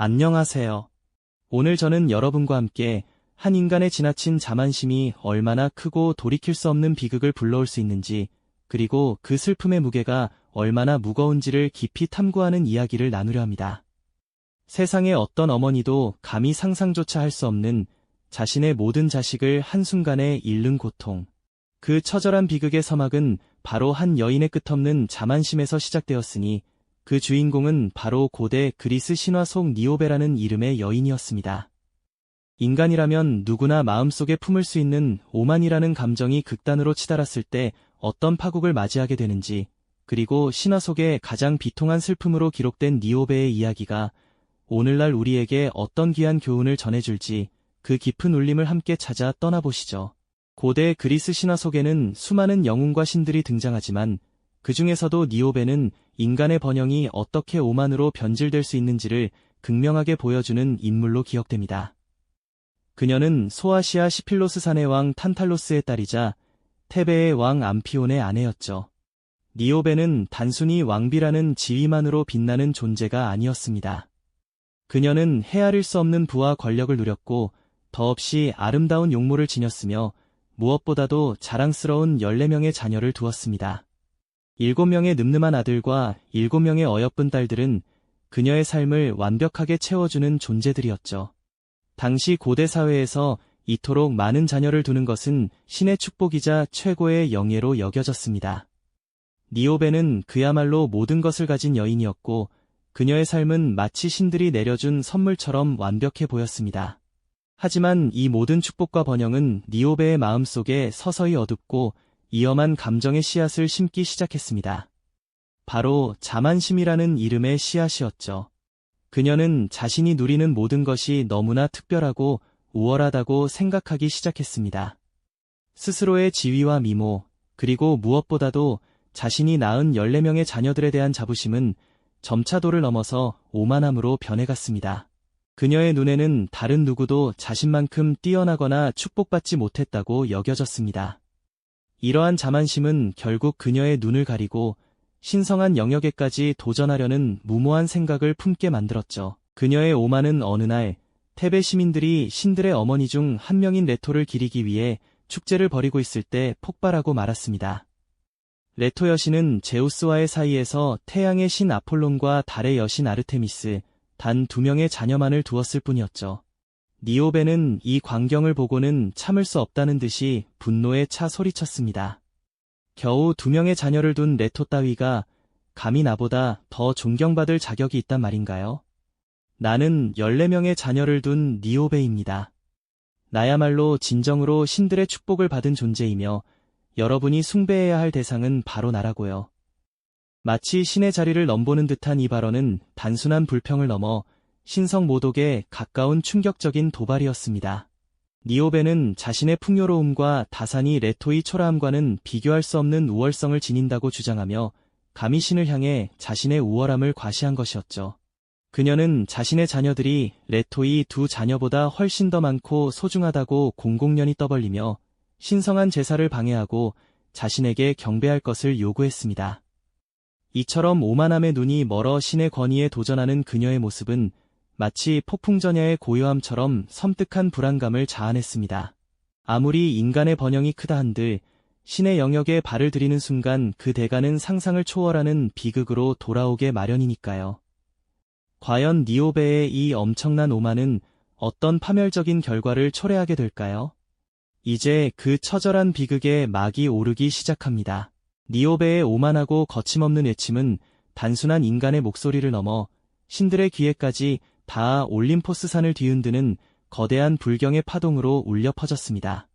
안녕하세요. 오늘 저는 여러분과 함께 한 인간의 지나친 자만심이 얼마나 크고 돌이킬 수 없는 비극을 불러올 수 있는지, 그리고 그 슬픔의 무게가 얼마나 무거운지를 깊이 탐구하는 이야기를 나누려 합니다. 세상의 어떤 어머니도 감히 상상조차 할 수 없는 자신의 모든 자식을 한순간에 잃는 고통. 그 처절한 비극의 서막은 바로 한 여인의 끝없는 자만심에서 시작되었으니, 그 주인공은 바로 고대 그리스 신화 속 니오베라는 이름의 여인이었습니다. 인간이라면 누구나 마음속에 품을 수 있는 오만이라는 감정이 극단으로 치달았을 때 어떤 파국을 맞이하게 되는지, 그리고 신화 속의 가장 비통한 슬픔으로 기록된 니오베의 이야기가 오늘날 우리에게 어떤 귀한 교훈을 전해줄지, 그 깊은 울림을 함께 찾아 떠나보시죠. 고대 그리스 신화 속에는 수많은 영웅과 신들이 등장하지만, 그 중에서도 니오베는 인간의 번영이 어떻게 오만으로 변질될 수 있는지를 극명하게 보여주는 인물로 기억됩니다. 그녀는 소아시아 시필로스 산의 왕 탄탈로스의 딸이자 테베의 왕 암피온의 아내였죠. 니오베는 단순히 왕비라는 지위만으로 빛나는 존재가 아니었습니다. 그녀는 헤아릴 수 없는 부와 권력을 누렸고, 더없이 아름다운 용모를 지녔으며, 무엇보다도 자랑스러운 14명의 자녀를 두었습니다. 7명의 늠름한 아들과 7명의 어여쁜 딸들은 그녀의 삶을 완벽하게 채워주는 존재들이었죠. 당시 고대 사회에서 이토록 많은 자녀를 두는 것은 신의 축복이자 최고의 영예로 여겨졌습니다. 니오베는 그야말로 모든 것을 가진 여인이었고, 그녀의 삶은 마치 신들이 내려준 선물처럼 완벽해 보였습니다. 하지만 이 모든 축복과 번영은 니오베의 마음속에 서서히 어둡고 위험한 감정의 씨앗을 심기 시작했습니다. 바로 자만심이라는 이름의 씨앗이었죠. 그녀는 자신이 누리는 모든 것이 너무나 특별하고 우월하다고 생각하기 시작했습니다. 스스로의 지위와 미모, 그리고 무엇보다도 자신이 낳은 14명의 자녀들에 대한 자부심은 점차 도를 넘어서 오만함으로 변해갔습니다. 그녀의 눈에는 다른 누구도 자신만큼 뛰어나거나 축복받지 못했다고 여겨졌습니다. 이러한 자만심은 결국 그녀의 눈을 가리고 신성한 영역에까지 도전하려는 무모한 생각을 품게 만들었죠. 그녀의 오만은 어느 날 테베 시민들이 신들의 어머니 중 한 명인 레토를 기리기 위해 축제를 벌이고 있을 때 폭발하고 말았습니다. 레토 여신은 제우스와의 사이에서 태양의 신 아폴론과 달의 여신 아르테미스, 단 2명의 자녀만을 두었을 뿐이었죠. 니오베는 이 광경을 보고는 참을 수 없다는 듯이 분노에 차 소리쳤습니다. 겨우 2명의 자녀를 둔 레토 따위가 감히 나보다 더 존경받을 자격이 있단 말인가요? 나는 14명의 자녀를 둔 니오베입니다. 나야말로 진정으로 신들의 축복을 받은 존재이며, 여러분이 숭배해야 할 대상은 바로 나라고요. 마치 신의 자리를 넘보는 듯한 이 발언은 단순한 불평을 넘어 신성 모독에 가까운 충격적인 도발이었습니다. 니오베는 자신의 풍요로움과 다산이 레토의 초라함과는 비교할 수 없는 우월성을 지닌다고 주장하며, 감히 신을 향해 자신의 우월함을 과시한 것이었죠. 그녀는 자신의 자녀들이 레토의 2 자녀보다 훨씬 더 많고 소중하다고 공공연히 떠벌리며 신성한 제사를 방해하고 자신에게 경배할 것을 요구했습니다. 이처럼 오만함의 눈이 멀어 신의 권위에 도전하는 그녀의 모습은 마치 폭풍전야의 고요함처럼 섬뜩한 불안감을 자아냈습니다. 아무리 인간의 번영이 크다 한들 신의 영역에 발을 들이는 순간 그 대가는 상상을 초월하는 비극으로 돌아오게 마련이니까요. 과연 니오베의 이 엄청난 오만은 어떤 파멸적인 결과를 초래하게 될까요? 이제 그 처절한 비극의 막이 오르기 시작합니다. 니오베의 오만하고 거침없는 외침은 단순한 인간의 목소리를 넘어 신들의 귀에까지 닿아 올림포스 산을 뒤흔드는 거대한 불경의 파동으로 울려 퍼졌습니다.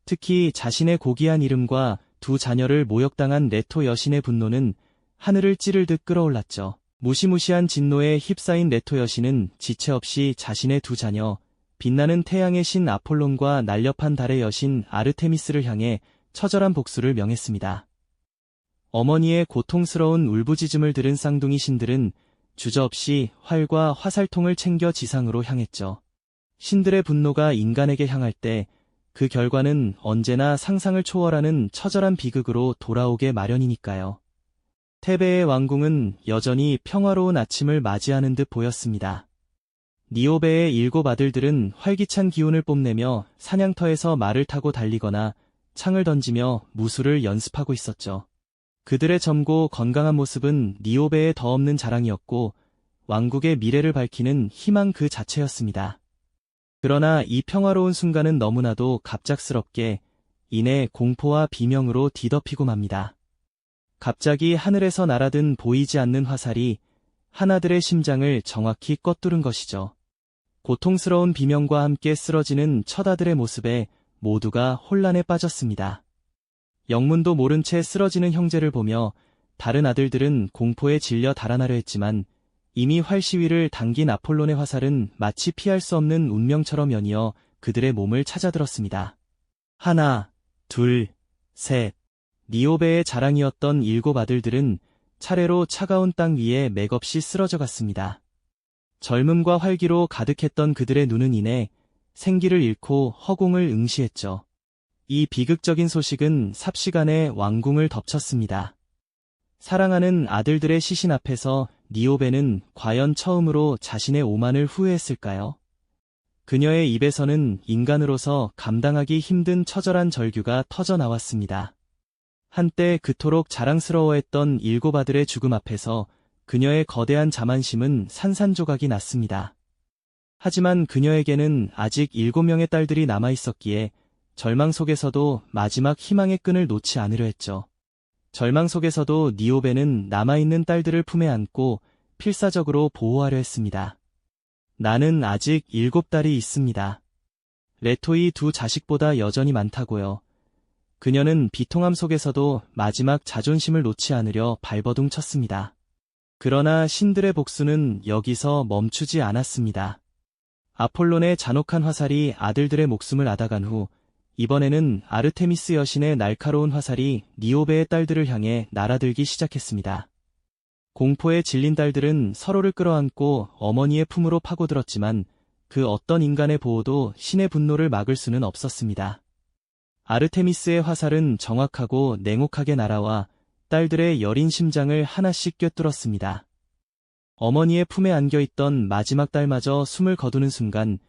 특히 자신의 고귀한 이름과 2 자녀를 모욕당한 레토 여신의 분노는 하늘을 찌를 듯 끓어올랐죠. 무시무시한 진노에 휩싸인 레토 여신은 지체 없이 자신의 2 자녀, 빛나는 태양의 신 아폴론과 날렵한 달의 여신 아르테미스를 향해 처절한 복수를 명했습니다. 어머니의 고통스러운 울부짖음을 들은 쌍둥이 신들은 주저없이 활과 화살통을 챙겨 지상으로 향했죠. 신들의 분노가 인간에게 향할 때 그 결과는 언제나 상상을 초월하는 처절한 비극으로 돌아오게 마련이니까요. 테베의 왕궁은 여전히 평화로운 아침을 맞이하는 듯 보였습니다. 니오베의 7 아들들은 활기찬 기운을 뽐내며 사냥터에서 말을 타고 달리거나 창을 던지며 무술을 연습하고 있었죠. 그들의 젊고 건강한 모습은 니오베의 더없는 자랑이었고 왕국의 미래를 밝히는 희망 그 자체였습니다. 그러나 이 평화로운 순간은 너무나도 갑작스럽게 이내 공포와 비명으로 뒤덮이고 맙니다. 갑자기 하늘에서 날아든 보이지 않는 화살이 하나들의 심장을 정확히 꺼뚫은 것이죠. 고통스러운 비명과 함께 쓰러지는 처다들의 모습에 모두가 혼란에 빠졌습니다. 영문도 모른 채 쓰러지는 형제를 보며 다른 아들들은 공포에 질려 달아나려 했지만 이미 활시위를 당긴 아폴론의 화살은 마치 피할 수 없는 운명처럼 연이어 그들의 몸을 찾아들었습니다. 하나, 둘, 셋. 니오베의 자랑이었던 7 아들들은 차례로 차가운 땅 위에 맥없이 쓰러져 갔습니다. 젊음과 활기로 가득했던 그들의 눈은 이내 생기를 잃고 허공을 응시했죠. 이 비극적인 소식은 삽시간에 왕궁을 덮쳤습니다. 사랑하는 아들들의 시신 앞에서 니오베는 과연 처음으로 자신의 오만을 후회했을까요? 그녀의 입에서는 인간으로서 감당하기 힘든 처절한 절규가 터져 나왔습니다. 한때 그토록 자랑스러워했던 7 아들의 죽음 앞에서 그녀의 거대한 자만심은 산산조각이 났습니다. 하지만 그녀에게는 아직 7명의 딸들이 남아있었기에 절망 속에서도 마지막 희망의 끈을 놓지 않으려 했죠. 절망 속에서도 니오베는 남아있는 딸들을 품에 안고 필사적으로 보호하려 했습니다. 나는 아직 7딸이 있습니다. 레토이 2 자식보다 여전히 많다고요. 그녀는 비통함 속에서도 마지막 자존심을 놓지 않으려 발버둥 쳤습니다. 그러나 신들의 복수는 여기서 멈추지 않았습니다. 아폴론의 잔혹한 화살이 아들들의 목숨을 앗아간 후 이번에는 아르테미스 여신의 날카로운 화살이 니오베의 딸들을 향해 날아들기 시작했습니다. 공포에 질린 딸들은 서로를 끌어안고 어머니의 품으로 파고들었지만 그 어떤 인간의 보호도 신의 분노를 막을 수는 없었습니다. 아르테미스의 화살은 정확하고 냉혹하게 날아와 딸들의 여린 심장을 하나씩 꿰뚫었습니다. 어머니의 품에 안겨있던 마지막 딸마저 숨을 거두는 순간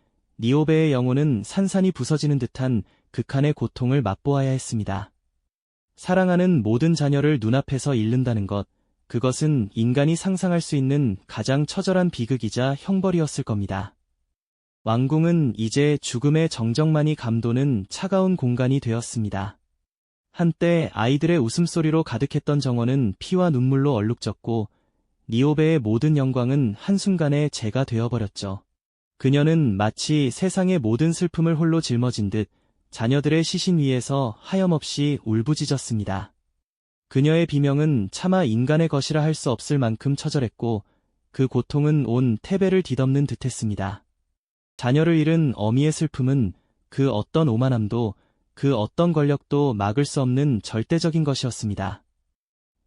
니오베의 영혼은 산산이 부서지는 듯한 극한의 고통을 맛보아야 했습니다. 사랑하는 모든 자녀를 눈앞에서 잃는다는 것, 그것은 인간이 상상할 수 있는 가장 처절한 비극이자 형벌이었을 겁니다. 왕궁은 이제 죽음의 정적만이 감도는 차가운 공간이 되었습니다. 한때 아이들의 웃음소리로 가득했던 정원은 피와 눈물로 얼룩졌고 니오베의 모든 영광은 한순간에 재가 되어버렸죠. 그녀는 마치 세상의 모든 슬픔을 홀로 짊어진 듯 자녀들의 시신 위에서 하염없이 울부짖었습니다. 그녀의 비명은 차마 인간의 것이라 할 수 없을 만큼 처절했고 그 고통은 온 테베를 뒤덮는 듯했습니다. 자녀를 잃은 어미의 슬픔은 그 어떤 오만함도 그 어떤 권력도 막을 수 없는 절대적인 것이었습니다.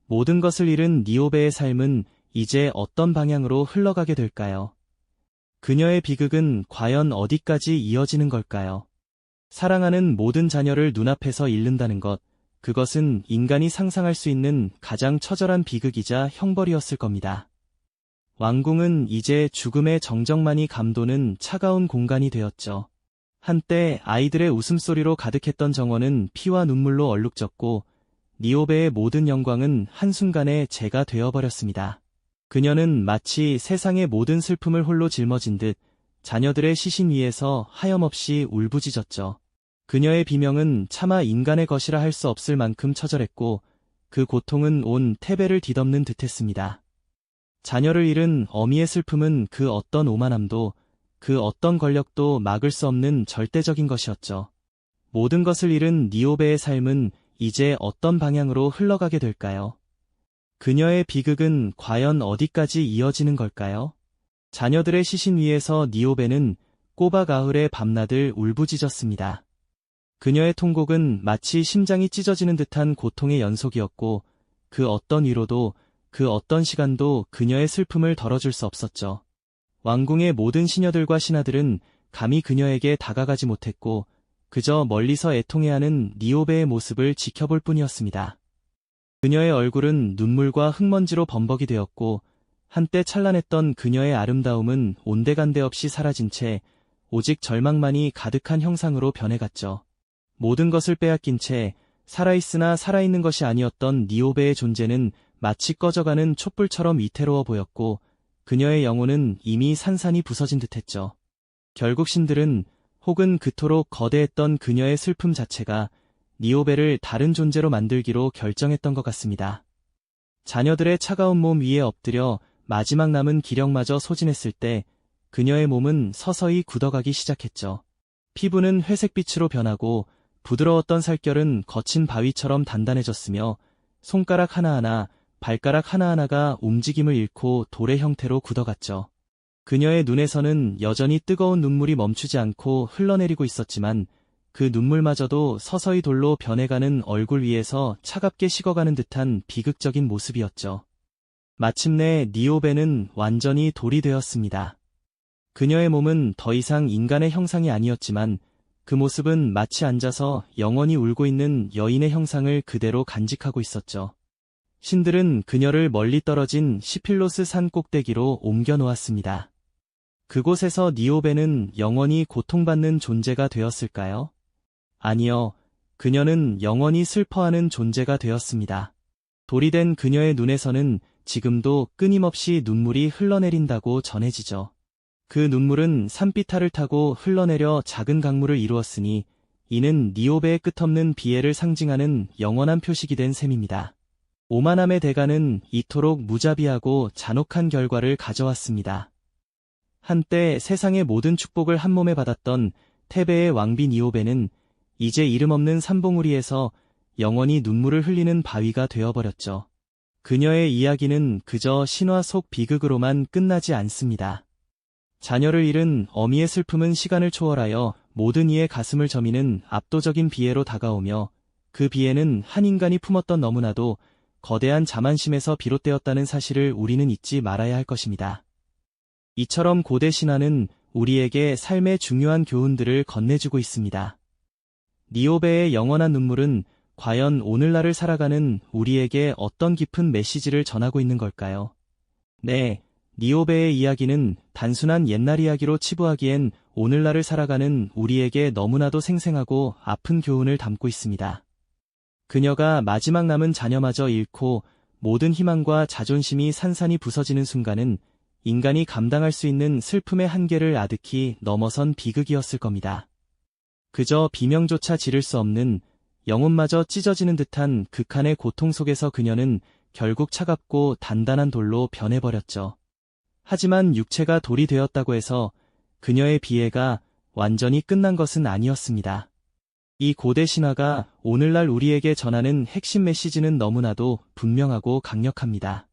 모든 것을 잃은 니오베의 삶은 이제 어떤 방향으로 흘러가게 될까요? 그녀의 비극은 과연 어디까지 이어지는 걸까요? 사랑하는 모든 자녀를 눈앞에서 잃는다는 것, 그것은 인간이 상상할 수 있는 가장 처절한 비극이자 형벌이었을 겁니다. 왕궁은 이제 죽음의 정적만이 감도는 차가운 공간이 되었죠. 한때 아이들의 웃음소리로 가득했던 정원은 피와 눈물로 얼룩졌고 니오베의 모든 영광은 한순간에 재가 되어버렸습니다. 그녀는 마치 세상의 모든 슬픔을 홀로 짊어진 듯 자녀들의 시신 위에서 하염없이 울부짖었죠. 그녀의 비명은 차마 인간의 것이라 할 수 없을 만큼 처절했고 그 고통은 온 테베를 뒤덮는 듯했습니다. 자녀를 잃은 어미의 슬픔은 그 어떤 오만함도 그 어떤 권력도 막을 수 없는 절대적인 것이었죠. 모든 것을 잃은 니오베의 삶은 이제 어떤 방향으로 흘러가게 될까요? 그녀의 비극은 과연 어디까지 이어지는 걸까요? 자녀들의 시신 위에서 니오베는 꼬박 아흘의 밤낮을 울부짖었습니다. 그녀의 통곡은 마치 심장이 찢어지는 듯한 고통의 연속이었고 그 어떤 위로도 그 어떤 시간도 그녀의 슬픔을 덜어줄 수 없었죠. 왕궁의 모든 시녀들과 신하들은 감히 그녀에게 다가가지 못했고 그저 멀리서 애통해하는 니오베의 모습을 지켜볼 뿐이었습니다. 그녀의 얼굴은 눈물과 흙먼지로 범벅이 되었고 한때 찬란했던 그녀의 아름다움은 온데간데 없이 사라진 채 오직 절망만이 가득한 형상으로 변해갔죠. 모든 것을 빼앗긴 채 살아있으나 살아있는 것이 아니었던 니오베의 존재는 마치 꺼져가는 촛불처럼 위태로워 보였고 그녀의 영혼은 이미 산산이 부서진 듯했죠. 결국 신들은 혹은 그토록 거대했던 그녀의 슬픔 자체가 니오베를 다른 존재로 만들기로 결정했던 것 같습니다. 자녀들의 차가운 몸 위에 엎드려 마지막 남은 기력마저 소진했을 때 그녀의 몸은 서서히 굳어가기 시작했죠. 피부는 회색빛으로 변하고 부드러웠던 살결은 거친 바위처럼 단단해졌으며 손가락 하나하나, 발가락 하나하나가 움직임을 잃고 돌의 형태로 굳어갔죠. 그녀의 눈에서는 여전히 뜨거운 눈물이 멈추지 않고 흘러내리고 있었지만 그 눈물마저도 서서히 돌로 변해가는 얼굴 위에서 차갑게 식어가는 듯한 비극적인 모습이었죠. 마침내 니오베는 완전히 돌이 되었습니다. 그녀의 몸은 더 이상 인간의 형상이 아니었지만 그 모습은 마치 앉아서 영원히 울고 있는 여인의 형상을 그대로 간직하고 있었죠. 신들은 그녀를 멀리 떨어진 시필로스 산 꼭대기로 옮겨 놓았습니다. 그곳에서 니오베는 영원히 고통받는 존재가 되었을까요? 아니요. 그녀는 영원히 슬퍼하는 존재가 되었습니다. 돌이 된 그녀의 눈에서는 지금도 끊임없이 눈물이 흘러내린다고 전해지죠. 그 눈물은 산비탈을 타고 흘러내려 작은 강물을 이루었으니 이는 니오베의 끝없는 비애를 상징하는 영원한 표식이 된 셈입니다. 오만함의 대가는 이토록 무자비하고 잔혹한 결과를 가져왔습니다. 한때 세상의 모든 축복을 한 몸에 받았던 테베의 왕비 니오베는 이제 이름 없는 산봉우리에서 영원히 눈물을 흘리는 바위가 되어버렸죠. 그녀의 이야기는 그저 신화 속 비극으로만 끝나지 않습니다. 자녀를 잃은 어미의 슬픔은 시간을 초월하여 모든 이의 가슴을 저미는 압도적인 비애로 다가오며 그 비애는 한 인간이 품었던 너무나도 거대한 자만심에서 비롯되었다는 사실을 우리는 잊지 말아야 할 것입니다. 이처럼 고대 신화는 우리에게 삶의 중요한 교훈들을 건네주고 있습니다. 니오베의 영원한 눈물은 과연 오늘날을 살아가는 우리에게 어떤 깊은 메시지를 전하고 있는 걸까요? 네, 니오베의 이야기는 단순한 옛날 이야기로 치부하기엔 오늘날을 살아가는 우리에게 너무나도 생생하고 아픈 교훈을 담고 있습니다. 그녀가 마지막 남은 자녀마저 잃고 모든 희망과 자존심이 산산이 부서지는 순간은 인간이 감당할 수 있는 슬픔의 한계를 아득히 넘어선 비극이었을 겁니다. 그저 비명조차 지를 수 없는 영혼마저 찢어지는 듯한 극한의 고통 속에서 그녀는 결국 차갑고 단단한 돌로 변해버렸죠. 하지만 육체가 돌이 되었다고 해서 그녀의 비애가 완전히 끝난 것은 아니었습니다. 이 고대 신화가 오늘날 우리에게 전하는 핵심 메시지는 너무나도 분명하고 강력합니다.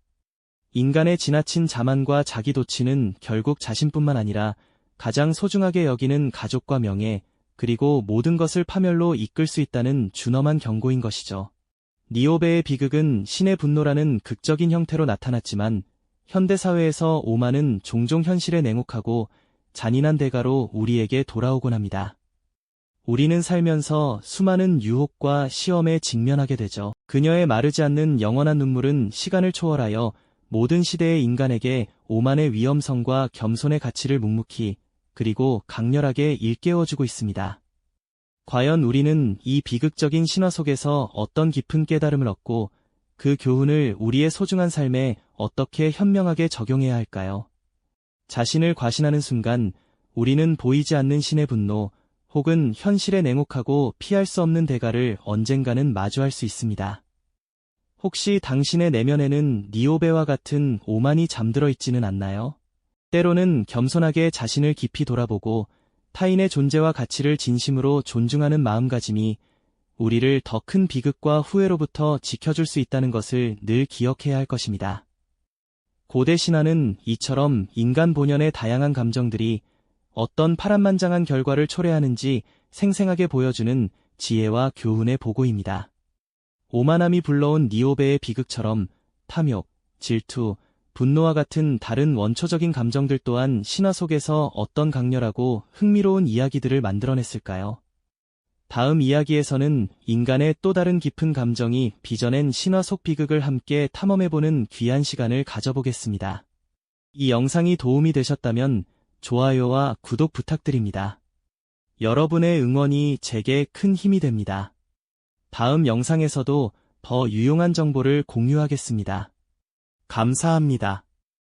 인간의 지나친 자만과 자기 도취는 결국 자신뿐만 아니라 가장 소중하게 여기는 가족과 명예, 그리고 모든 것을 파멸로 이끌 수 있다는 준엄한 경고인 것이죠. 니오베의 비극은 신의 분노라는 극적인 형태로 나타났지만 현대사회에서 오만은 종종 현실에 냉혹하고 잔인한 대가로 우리에게 돌아오곤 합니다. 우리는 살면서 수많은 유혹과 시험에 직면하게 되죠. 그녀의 마르지 않는 영원한 눈물은 시간을 초월하여 모든 시대의 인간에게 오만의 위험성과 겸손의 가치를 묵묵히 그리고 강렬하게 일깨워주고 있습니다. 과연 우리는 이 비극적인 신화 속에서 어떤 깊은 깨달음을 얻고 그 교훈을 우리의 소중한 삶에 어떻게 현명하게 적용해야 할까요? 자신을 과신하는 순간 우리는 보이지 않는 신의 분노 혹은 현실의 냉혹하고 피할 수 없는 대가를 언젠가는 마주할 수 있습니다. 혹시 당신의 내면에는 니오베와 같은 오만이 잠들어 있지는 않나요? 때로는 겸손하게 자신을 깊이 돌아보고 타인의 존재와 가치를 진심으로 존중하는 마음가짐이 우리를 더 큰 비극과 후회로부터 지켜줄 수 있다는 것을 늘 기억해야 할 것입니다. 고대 신화는 이처럼 인간 본연의 다양한 감정들이 어떤 파란만장한 결과를 초래하는지 생생하게 보여주는 지혜와 교훈의 보고입니다. 오만함이 불러온 니오베의 비극처럼 탐욕, 질투, 분노와 같은 다른 원초적인 감정들 또한 신화 속에서 어떤 강렬하고 흥미로운 이야기들을 만들어냈을까요? 다음 이야기에서는 인간의 또 다른 깊은 감정이 빚어낸 신화 속 비극을 함께 탐험해보는 귀한 시간을 가져보겠습니다. 이 영상이 도움이 되셨다면 좋아요와 구독 부탁드립니다. 여러분의 응원이 제게 큰 힘이 됩니다. 다음 영상에서도 더 유용한 정보를 공유하겠습니다. 감사합니다.